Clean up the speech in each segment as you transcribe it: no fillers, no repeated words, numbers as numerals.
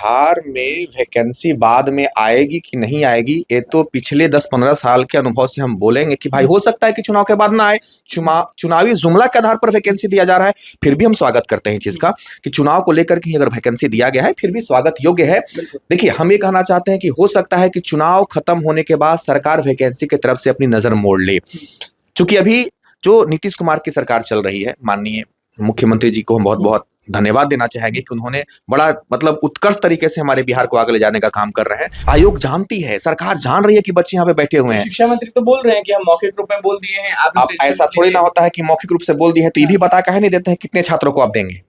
बिहार में वैकेंसी बाद में आएगी कि नहीं आएगी, ये तो पिछले 10-15 साल के अनुभव से हम बोलेंगे कि भाई हो सकता है कि चुनाव के बाद ना आए। चुनावी जुमला के आधार पर वैकेंसी दिया जा रहा है, फिर भी हम स्वागत करते हैं चीज का कि चुनाव को लेकर के अगर वैकेंसी दिया गया है फिर भी स्वागत योग्य है। देखिए, हम ये कहना चाहते हैं कि हो सकता है कि चुनाव खत्म होने के बाद सरकार वैकेंसी की तरफ से अपनी नजर मोड़ ले। चूंकि अभी जो नीतीश कुमार की सरकार चल रही है, माननीय मुख्यमंत्री जी को हम बहुत बहुत धन्यवाद देना चाहेंगे कि उन्होंने बड़ा उत्कृष्ट तरीके से हमारे बिहार को आगे ले जाने का काम कर रहे हैं। आयोग जानती है, सरकार जान रही है कि बच्चे यहाँ पे बैठे हुए हैं। शिक्षा मंत्री तो बोल रहे हैं कि हम मौखिक रूप में बोल दिए हैं। अब ऐसा थोड़ी ना होता है कि मौखिक रूप से बोल दिए हैं तो ये भी बता कहे नहीं देते हैं कितने छात्रों को आप देंगे।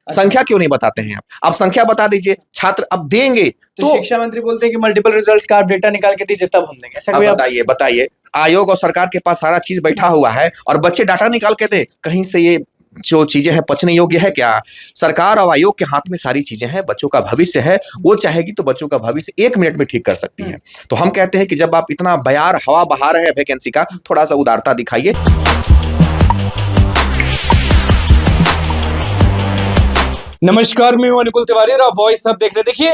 संख्या क्यों नहीं बताते हैं आप संख्या बता दीजिए, छात्र अब देंगे तो शिक्षा मंत्री बोलते हैं कि मल्टीपल रिजल्ट्स का आप डेटा निकाल के दीजिए तब हम देंगे। ऐसा बताइए आयोग और सरकार के पास सारा चीज बैठा हुआ है और बच्चे डाटा निकाल के दे, कहीं से ये जो चीजें हैं पचने योग्य है क्या? सरकार और आयोग के हाथ में सारी चीजें हैं, बच्चों का भविष्य है, वो चाहेगी तो बच्चों का भविष्य 1 मिनट में ठीक कर सकती है। तो हम कहते हैं कि जब आप इतना बयार हवा बहा रहे हैं वैकेंसी का, थोड़ा सा उदारता दिखाइए। नमस्कार, मैं हूं अनुकुल तिवारी और वॉइस अब देख रहे। देखिए,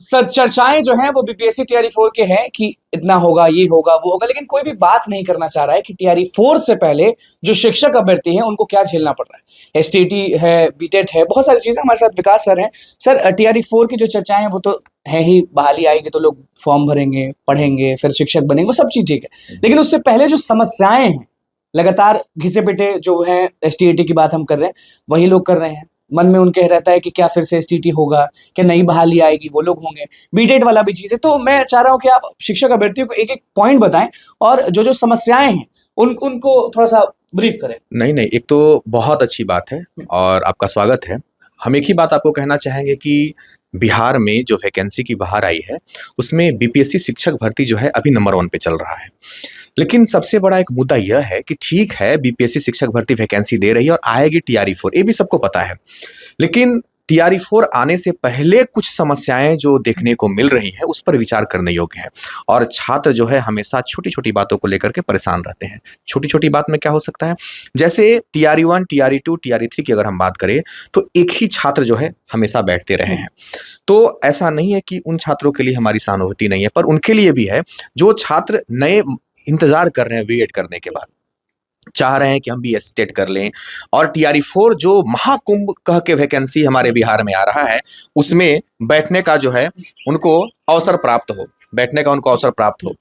चर्चाएं जो हैं वो बीपीएससी टीआरई 4 के हैं कि इतना होगा, ये होगा, वो होगा, लेकिन कोई भी बात नहीं करना चाह रहा है कि टीआरई 4 से पहले जो शिक्षक अभ्यर्थी हैं उनको क्या झेलना पड़ रहा है। एसटीटी है, बीटेट है, बहुत सारी चीजें। हमारे साथ विकास सर हैं। सर, टीआरई 4 की जो चर्चाएं हैं वो तो है ही, बहाली आएगी तो लोग फॉर्म भरेंगे, पढ़ेंगे, फिर शिक्षक बनेंगे, वो सब चीज ठीक है, लेकिन उससे पहले जो समस्याएं हैं लगातार घिसे पिटे जो है, एसटीईटी की बात हम कर रहे हैं, वही लोग कर रहे हैं। मन में उनके रहता है कि क्या फिर से एसटीटी होगा, क्या नई बहाली आएगी, वो लोग होंगे। बीटेट वाला भी चीज है। तो मैं चाह रहा हूं कि आप शिक्षक अभ्यर्थियों को एक एक पॉइंट बताएं और जो जो समस्याएं हैं उनको थोड़ा सा ब्रीफ करें। नहीं, एक तो बहुत अच्छी बात है और आपका स्वागत है। हम एक ही बात आपको कहना चाहेंगे कि बिहार में जो वैकेंसी की बाहर आई है उसमें बीपीएससी शिक्षक भर्ती जो है अभी नंबर 1 पे चल रहा है। लेकिन सबसे बड़ा एक मुद्दा यह है कि ठीक है, बीपीएससी शिक्षक भर्ती वैकेंसी दे रही है और आएगी टीआरई 4, ये भी सबको पता है, लेकिन टीआरई 4 आने से पहले कुछ समस्याएं जो देखने को मिल रही है उस पर विचार करने योग्य है। और छात्र जो है हमेशा छोटी छोटी बातों को लेकर के परेशान रहते हैं। छोटी छोटी बात में क्या हो सकता है, जैसे टीआरई 1, टीआरई 2, टीआरई 3 की अगर हम बात करें तो एक ही छात्र जो है हमेशा बैठते रहे हैं। तो ऐसा नहीं है कि उन छात्रों के लिए हमारी सहानुभूति नहीं है, पर उनके लिए भी है जो छात्र नए इंतजार कर रहे हैं बीएड करने के बाद, चाह रहे हैं कि हम भी स्टेट कर लें। और टीआरई 4 जो महाकुंभ कह के वैकेंसी हमारे बिहार में आ रहा है, उसमें बैठने का जो है उनको अवसर प्राप्त हो, बैठने का उनको अवसर प्राप्त हो।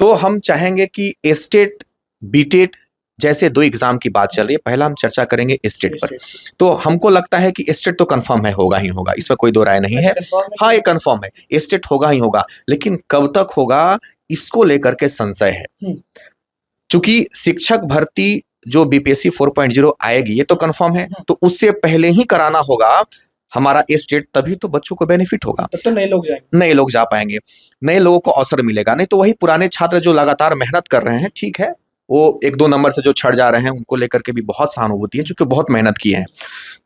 तो हम चाहेंगे कि स्टेट, बीटेट जैसे 2 एग्जाम की बात चल रही है, पहला हम चर्चा करेंगे स्टेट पर। तो हमको लगता है कि स्टेट तो कंफर्म है, होगा ही होगा, इसमें कोई दो राय नहीं है। हाँ, ये कंफर्म है, स्टेट होगा ही होगा, लेकिन कब तक होगा इसको लेकर के संशय है। चूंकि शिक्षक भर्ती जो बीपीएससी 4.0 आएगी ये तो कंफर्म है, तो उससे पहले ही कराना होगा हमारा स्टेट, तभी तो बच्चों को बेनिफिट होगा, तब तो नए लोग जाएंगे, नए लोग जा पाएंगे, नए लोगों को अवसर मिलेगा। नहीं तो वही पुराने छात्र जो लगातार मेहनत कर रहे हैं, ठीक है, वो 1-2 नंबर से जो छड़ जा रहे हैं उनको लेकर के भी बहुत सहानुभूति है, क्योंकि बहुत मेहनत किए हैं।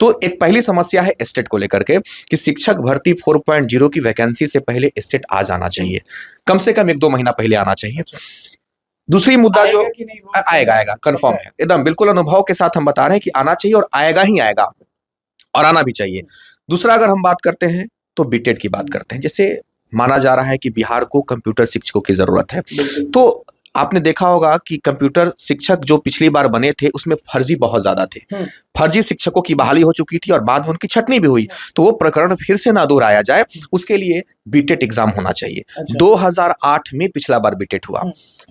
तो एक पहली समस्या है स्टेट को लेकर के कि शिक्षक भर्ती 4.0 की वैकेंसी से पहले स्टेट आ जाना चाहिए, कम से कम 1-2 महीना पहले आना चाहिए। दूसरी मुद्दा जो आएगा कंफर्म है, एकदम बिल्कुल अनुभव के साथ हम बता रहे हैं कि आना चाहिए और आएगा ही आएगा और आना भी चाहिए। दूसरा, अगर हम बात करते हैं तो बीटेट की बात करते हैं। जैसे माना जा रहा है कि बिहार को कंप्यूटर शिक्षकों की जरूरत है, तो आपने देखा होगा कि कंप्यूटर शिक्षक जो पिछली बार बने थे उसमें फर्जी बहुत ज्यादा थे। फर्जी शिक्षकों की बहाली हो चुकी थी और बाद में उनकी छटनी भी हुई। तो वो प्रकरण फिर से ना दोहराया जाए, उसके लिए बीटेट एग्जाम होना चाहिए। 2008 में पिछला बार बीटेट हुआ,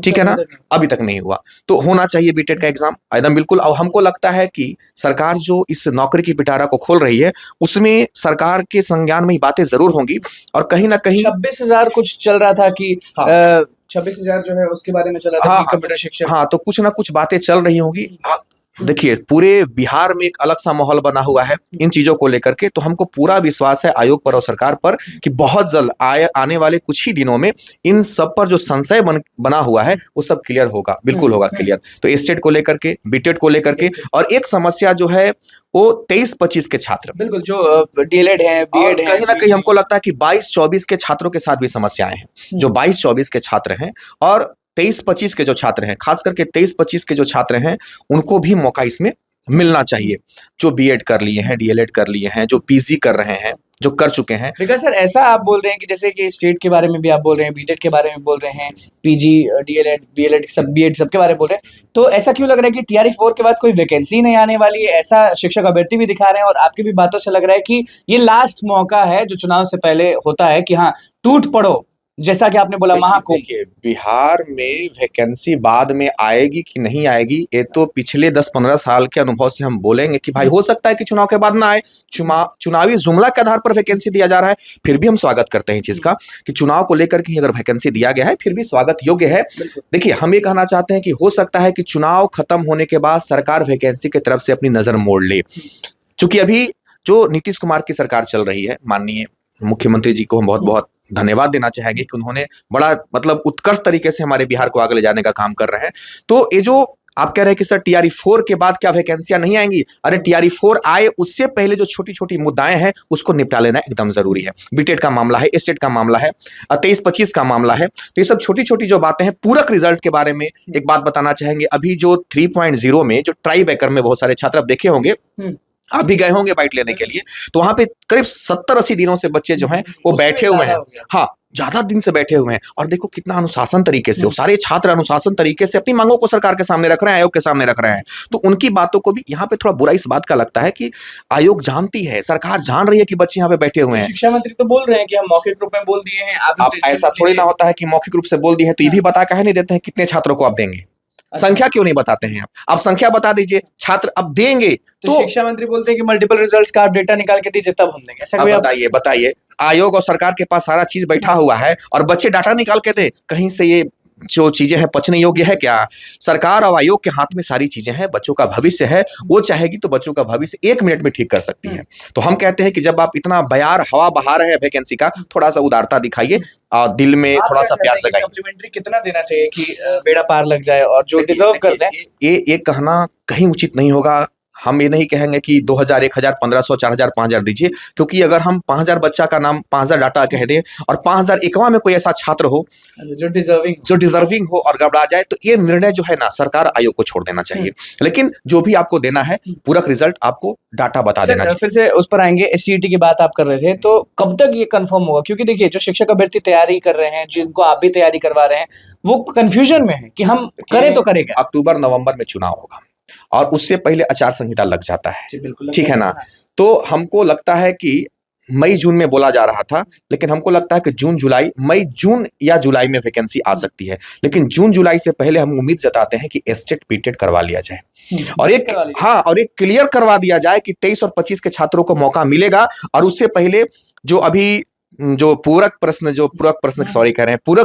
ठीक है ना, अभी तक नहीं हुआ, तो होना चाहिए बीटेट का एग्जाम एकदम बिल्कुल। और हमको लगता है कि सरकार जो इस नौकरी की पिटारा को खोल रही है उसमें सरकार के संज्ञान में बातें जरूर होंगी। और कहीं ना कहीं 26,000 कुछ चल रहा था कि 26,000 जो है उसके बारे में चला था कंप्यूटर शिक्षक। हाँ, तो कुछ ना कुछ बातें चल रही होंगी। देखिए, पूरे बिहार में एक अलग सा माहौल बना हुआ है इन चीजों को लेकर के, तो हमको पूरा विश्वास है आयोग पर और सरकार पर कि बहुत जल्द आने वाले कुछ ही दिनों में इन सब पर जो संशय बना हुआ है वो सब क्लियर होगा, बिल्कुल होगा क्लियर। तो स्टेट को लेकर के, बीटेट को लेकर के, और एक समस्या जो है वो 23-25 के छात्र, बिल्कुल, जो डीएलएड है, बीएड है, कहीं ना कहीं हमको लगता है कि 22-24 के छात्रों के साथ भी समस्याएं हैं। जो 22-24 के छात्र हैं और 23-25 के जो छात्र हैं, खास करके 23-25 के जो छात्र हैं, उनको भी मौका इसमें मिलना चाहिए। जो बीएड कर लिए हैं, डीएलएड कर लिए हैं, जो पीजी कर रहे हैं, जो कर चुके हैं। बिकॉज सर ऐसा आप बोल रहे हैं कि जैसे कि स्टेट के बारे में भी आप बोल रहे हैं, बीटेड के बारे में बोल रहे हैं, पीजी, डीएलएड, बीएलएड, सब बीएड सबके बारे में बोल रहे हैं, तो ऐसा क्यों लग रहा है कि टीआरई 4 के बाद कोई वैकेंसी नहीं आने वाली है? ऐसा शिक्षक अभ्यर्थी भी दिखा रहे हैं और आपकी भी बातों से लग रहा है कि ये लास्ट मौका है जो चुनाव से पहले होता है कि हाँ, टूट पड़ो, जैसा कि आपने बोला महाकुंभ। देखिए, बिहार में वैकेंसी बाद में आएगी कि नहीं आएगी, ये तो पिछले 10-15 साल के अनुभव से हम बोलेंगे कि भाई हो सकता है कि चुनाव के बाद ना आए। चुनावी जुमला के आधार पर वैकेंसी दिया जा रहा है, फिर भी हम स्वागत करते हैं इस चीज का कि चुनाव को लेकर के अगर वैकेंसी दिया गया है फिर भी स्वागत योग्य है। देखिए, हम ये कहना चाहते हैं कि हो सकता है कि चुनाव खत्म होने के बाद सरकार वैकेंसी की तरफ से अपनी नजर मोड़ ले। चूंकि अभी जो नीतीश कुमार की सरकार चल रही है, माननीय मुख्यमंत्री जी को हम बहुत बहुत धन्यवाद देना चाहेंगे कि उन्होंने बड़ा मतलब उत्कृष्ट तरीके से हमारे बिहार को आगे ले जाने का काम कर रहे हैं। तो ये जो आप कह रहे हैं कि सर टीआरई 4 के बाद क्या वैकेंसियां नहीं आएंगी, अरे टीआरई 4 आए उससे पहले जो छोटी छोटी मुद्दाएं हैं उसको निपटा लेना एकदम जरूरी है। बीटेड का मामला है, स्टेट का मामला है, 23-25 का मामला है, तो ये सब छोटी छोटी जो बातें हैं। पूरक रिजल्ट के बारे में एक बात बताना चाहेंगे, अभी जो 3.0 में जो ट्राई बैकर में बहुत सारे छात्र आप देखे होंगे, आप भी गए होंगे बाइट लेने के लिए, तो वहां पे करीब 70-80 दिनों से बच्चे जो हैं वो बैठे हुए हैं। हाँ, ज्यादा दिन से बैठे हुए हैं और देखो कितना अनुशासन तरीके से, वो सारे छात्र अनुशासन तरीके से अपनी मांगों को सरकार के सामने रख रहे हैं, आयोग के सामने रख रहे हैं। तो उनकी बातों को भी यहाँ पे थोड़ा बुरा इस बात का लगता है कि आयोग जानती है, सरकार जान रही है कि बच्चे यहाँ पे बैठे हुए हैं। शिक्षा मंत्री तो बोल रहे हैं कि हम मौखिक रूप में बोल दिए हैं। आप ऐसा थोड़ी ना होता है कि मौखिक रूप से बोल दिए हैं तो ये भी बता कहे नहीं देते हैं कितने छात्रों को आप देंगे। संख्या क्यों नहीं बताते हैं आप संख्या बता दीजिए, छात्र अब देंगे। तो शिक्षा मंत्री बोलते हैं कि मल्टीपल रिजल्ट्स का आप डेटा निकाल के दीजिए तब हम देंगे। ऐसा कोई बताइए, आयोग और सरकार के पास सारा चीज बैठा हुआ है और बच्चे डाटा निकाल के दे, कहीं से ये जो चीजें हैं पचने योग्य है क्या? सरकार और आयोग के हाथ में सारी चीजें हैं, बच्चों का भविष्य है, वो चाहेगी तो बच्चों का भविष्य 1 मिनट में ठीक कर सकती है। तो हम कहते हैं कि जब आप इतना बयार हवा बहा रहे हैं वैकेंसी का, थोड़ा सा उदारता दिखाइए और दिल में थोड़ा सा प्यार जगाइए। सप्लीमेंट्री कितना देना चाहिए कि बेड़ा पार लग जाए और जो डिजर्व करते हैं? ये कहना कहीं उचित नहीं होगा। हम ये नहीं कहेंगे कि 2000, 1000, 1500, 4000, 5000 दीजिए, क्योंकि अगर हम 5000 बच्चा का नाम 5000 डाटा कह दें और 5001वां में कोई ऐसा छात्र हो जो डिजर्विंग हो और गड़बड़ा जाए, तो ये निर्णय जो है ना सरकार आयोग को छोड़ देना चाहिए। लेकिन जो भी आपको देना है पूरक रिजल्ट आपको डाटा बता देना चाहिए। फिर से उस पर आएंगे, एसटीईटी की बात आप कर रहे थे, तो कब तक ये कंफर्म होगा? क्योंकि देखिए जो शिक्षक अभ्यर्थी तैयारी कर रहे हैं, जिनको आप भी तैयारी करवा रहे हैं, वो कंफ्यूजन में है कि हम करें तो करेगा। अक्टूबर-नवंबर में चुनाव होगा और उससे पहले आचार संहिता लग जाता है, ठीक है ना? तो हमको लगता है कि मई-जून में बोला जा रहा था, लेकिन हमको लगता है कि मई-जून या जुलाई में वैकेंसी आ सकती है। लेकिन जून-जुलाई से पहले हम उम्मीद जताते हैं कि स्टेट बीटेड करवा लिया जाए और एक क्लियर करवा दिया जाए कि 23 और 25 के छात्रों को मौका मिलेगा। और उससे पहले जो पूरक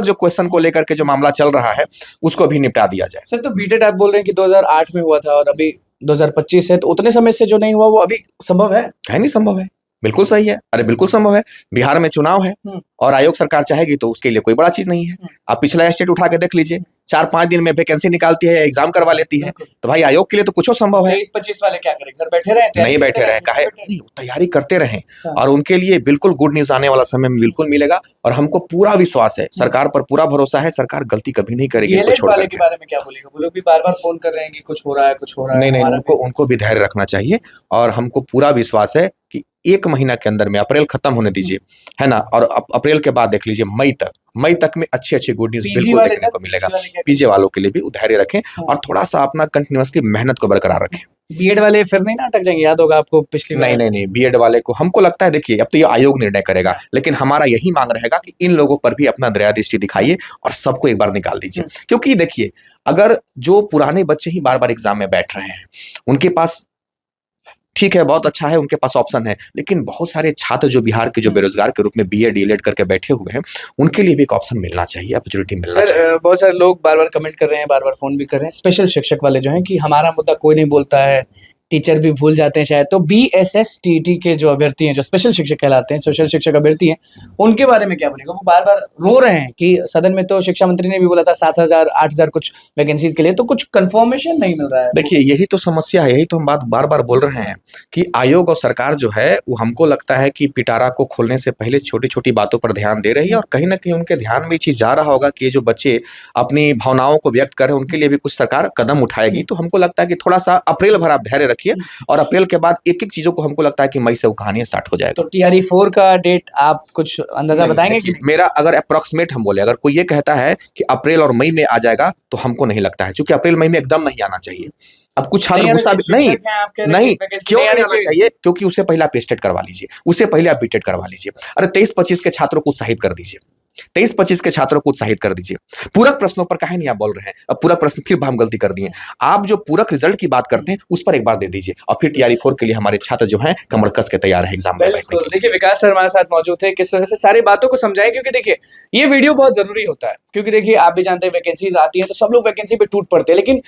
जो क्वेश्चन को लेकर के जो मामला चल रहा है उसको भी निपटा दिया जाए। सर, तो बीटेड आप बोल रहे हैं कि 2008 में हुआ था और अभी 2025 है, तो उतने समय से जो नहीं हुआ वो अभी संभव है? नहीं संभव है, बिल्कुल सही है। अरे बिल्कुल संभव है। बिहार में चुनाव है और आयोग सरकार चाहेगी तो उसके लिए कोई बड़ा चीज नहीं है। आप पिछला स्टेट उठा के देख लीजिए, 4-5 दिन में वैकेंसी निकालती है, एग्जाम करवा लेती है। तो भाई आयोग के लिए तो कुछ संभव है। 23-25 वाले क्या करें? घर बैठे रहे? नहीं बैठे रहे, काहे नहीं, तैयारी करते रहें और उनके लिए बिल्कुल गुड न्यूज आने वाला समय में बिल्कुल मिलेगा। और हमको पूरा विश्वास है, सरकार पर पूरा भरोसा है, सरकार गलती कभी नहीं करेगी। वाले के बारे में क्या बोलेगा? वो लोग भी बार-बार फोन कर रहे हैं कि कुछ हो रहा है। नहीं, उनको भी धैर्य रखना चाहिए और हमको पूरा विश्वास है कि 1 महीना के अंदर में, अप्रैल खत्म होने दीजिए, है ना, और अप्रैल के बाद देख लीजिए मई तक में अच्छे गुड न्यूज बिल्कुल देखने को मिलेगा। पीजे वालों के लिए भी धैर्य रखें और थोड़ा सा अपना कंटिन्यूअसली मेहनत को बरकरार रखें। बीएड वाले फिर नहीं ना अटक जाएंगे? याद होगा आपको पिछली बार। नहीं, बीएड वाले को हमको लगता है, देखिए अब तो ये आयोग निर्णय करेगा, लेकिन हमारा यही मांग रहेगा कि इन लोगों पर भी अपना दया दृष्टि दिखाइए और सबको एक बार निकाल दीजिए। क्योंकि देखिए, अगर जो पुराने बच्चे ही बार बार एग्जाम में बैठ रहे हैं, उनके पास ठीक है, बहुत अच्छा है, उनके पास ऑप्शन है, लेकिन बहुत सारे छात्र जो बिहार के जो बेरोजगार के रूप में बीएड डीएलएड करके बैठे हुए हैं, उनके लिए भी एक ऑप्शन मिलना चाहिए, अपॉर्चुनिटी मिलना चाहिए। बहुत सारे लोग बार बार कमेंट कर रहे हैं, बार बार फोन भी कर रहे हैं, स्पेशल शिक्षक वाले जो हैं, कि हमारा मुद्दा कोई नहीं बोलता है, टीचर भी भूल जाते हैं शायद। तो बीएसएस-टीटी के जो अभ्यर्थी हैं, जो स्पेशल शिक्षक कहलाते हैं, स्पेशल शिक्षक अभ्यर्थी हैं, उनके बारे में क्या बोलेगा? वो बार बार रो रहे हैं कि सदन में तो शिक्षा मंत्री ने भी बोला था 7000 8000 कुछ वैकेंसीज के लिए, तो कुछ कंफर्मेशन नहीं मिल रहा है। देखिए, यही तो समस्या है, यही तो हम बात बार बार बोल रहे हैं कि आयोग और सरकार जो है वो हमको लगता है कि पिटारा को खोलने से पहले छोटी छोटी बातों पर ध्यान दे रही है और कहीं ना कहीं उनके ध्यान में ये चीज जा रहा होगा कि ये जो बच्चे अपनी भावनाओं को व्यक्त कर रहे हैं उनके लिए भी कुछ सरकार कदम उठाएगी। तो हमको लगता है कि थोड़ा सा अप्रैल भर आप धैर्य रखिए और अप्रैल के बाद एक-एक चीज़ों को हमको लगता है कि मई से वो कहानी स्टार्ट हो जाएगा। तो टीआरई 4 का डेट आप कुछ अंदाजा नहीं, बताएंगे कि देखिए, मेरा अगर अप्रॉक्सीमेट हम बोले, अगर कोई ये कहता है कि अप्रैल और मई में आ जाएगा, तो हमको नहीं लगता है, क्योंकि अप्रैल मई में एकदम नहीं आना चाहिए। अब कुछ छात्र नहीं आना गुस्सा भी चाहिए? नहीं, शिक्षक हैं, आप कह रहे हैं नहीं, कि वैकेंसी क्यों नहीं नहीं आनी आना चाहिए? क्योंकि उससे पहले आप टेस्टेड करवा लीजिए, उससे पहले आप बीटेड करवा लीजिए। अरे 23-25 के छात्रों को उत्साहित कर दीजिए, 23-25 के छात्रों को उत्साहित कर दीजिए। पूरक प्रश्नों पर काहे नहीं आप बोल रहे हैं? अब पूरक प्रश्न फिर हम गलती कर दिए। आप जो पूरक रिजल्ट की बात करते हैं, उस पर एक बार दे दीजिए और फिर टीआरई 4 के लिए हमारे छात्र जो हैं कमर कस के तैयार हैं एग्जाम में बैठने के बिल्कुल। लिए। देखिए, विकास सर हमारे साथ मौजूद थे, किस तरह से सारी बातों को समझाएं, क्योंकि देखिए ये वीडियो बहुत जरूरी होता है, क्योंकि देखिए आप भी जानते हैं वैकेंसीज आती हैं तो सब लोग वैकेंसी पे टूट पड़ते हैं, लेकिन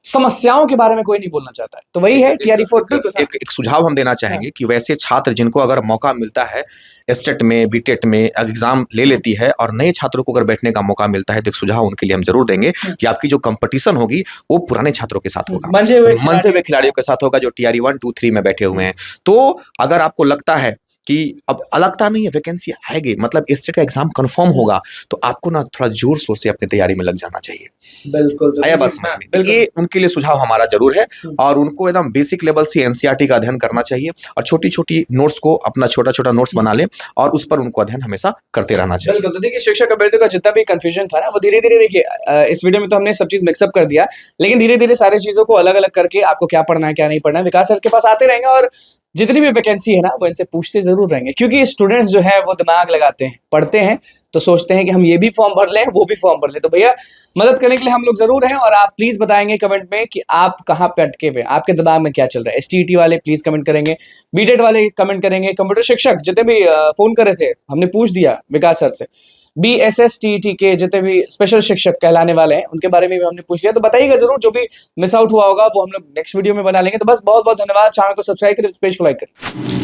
समस्याओं के बारे में कोई नहीं बोलना चाहता है। तो वही है टीआरई 4। एक सुझाव हम देना चाहेंगे कि वैसे छात्र जिनको अगर मौका मिलता है एसटेट में, बीटेट में एग्जाम ले लेती है और नए छात्रों को अगर बैठने का मौका मिलता है, तो एक सुझाव उनके लिए हम जरूर देंगे कि आपकी जो कंपटीशन होगी वो पुराने छात्रों के साथ होगा, मंजे हुए खिलाड़ियों के साथ होगा जो टीआरई 1, 2, 3 में बैठे हुए हैं। तो अगर आपको लगता है कि अब लगता नहीं है वैकेंसी आएगी, मतलब एसटेट का एग्जाम कंफर्म होगा, तो आपको ना थोड़ा जोर शोर से अपनी तैयारी में लग जाना चाहिए। बिल्कुल आया बस समझ में। ये उनके लिए सुझाव हमारा जरूर है और उनको एकदम बेसिक लेवल से एनसीईआरटी का अध्ययन करना चाहिए और छोटी-छोटी नोट्स को अपना छोटा-छोटा नोट्स बना ले और उस पर उनको अध्ययन हमेशा करते रहना चाहिए। बिल्कुल। तो देखिए, शिक्षक अभ्यर्थियों का जितना भी कंफ्यूजन था ना, वो धीरे-धीरे देखिए इस वीडियो में तो हमने सब चीज़ मिक्सअप कर दिया, लेकिन धीरे-धीरे सारी चीज़ों को अलग-अलग करके आपको क्या पढ़ना है, क्या नहीं पढ़ना है, विकास सर के पास आते रहेंगे और जितनी भी वैकेंसी है ना, वो इनसे पूछते ज़रूर रहेंगे, क्योंकि स्टूडेंट्स जो है वो दिमाग लगाते हैं, पढ़ते हैं, तो सोचते हैं कि हम ये भी फॉर्म भर लें, वो भी फॉर्म भर लें। तो भैया, मदद करने के लिए हम लोग ज़रूर हैं और आप प्लीज़ बताएंगे कमेंट में कि आप कहाँ पे अटके हुए हैं, आपके दिमाग में क्या चल रहा है। एसटीईटी वाले प्लीज़ कमेंट करेंगे, बीटेड वाले कमेंट करेंगे, कंप्यूटर शिक्षक जितने भी फ़ोन करे थे, हमने पूछ दिया विकास सर से। बीएसएस-टीईटी के जितने भी स्पेशल शिक्षक कहलाने वाले हैं, उनके बारे में भी हमने पूछ लिया, तो बताइएगा ज़रूर, जो भी मिस आउट हुआ होगा वो हम लोग नेक्स्ट वीडियो में बना लेंगे। तो बस बहुत-बहुत धन्यवाद, चैनल को सब्सक्राइब करें, इस पेज को लाइक करें।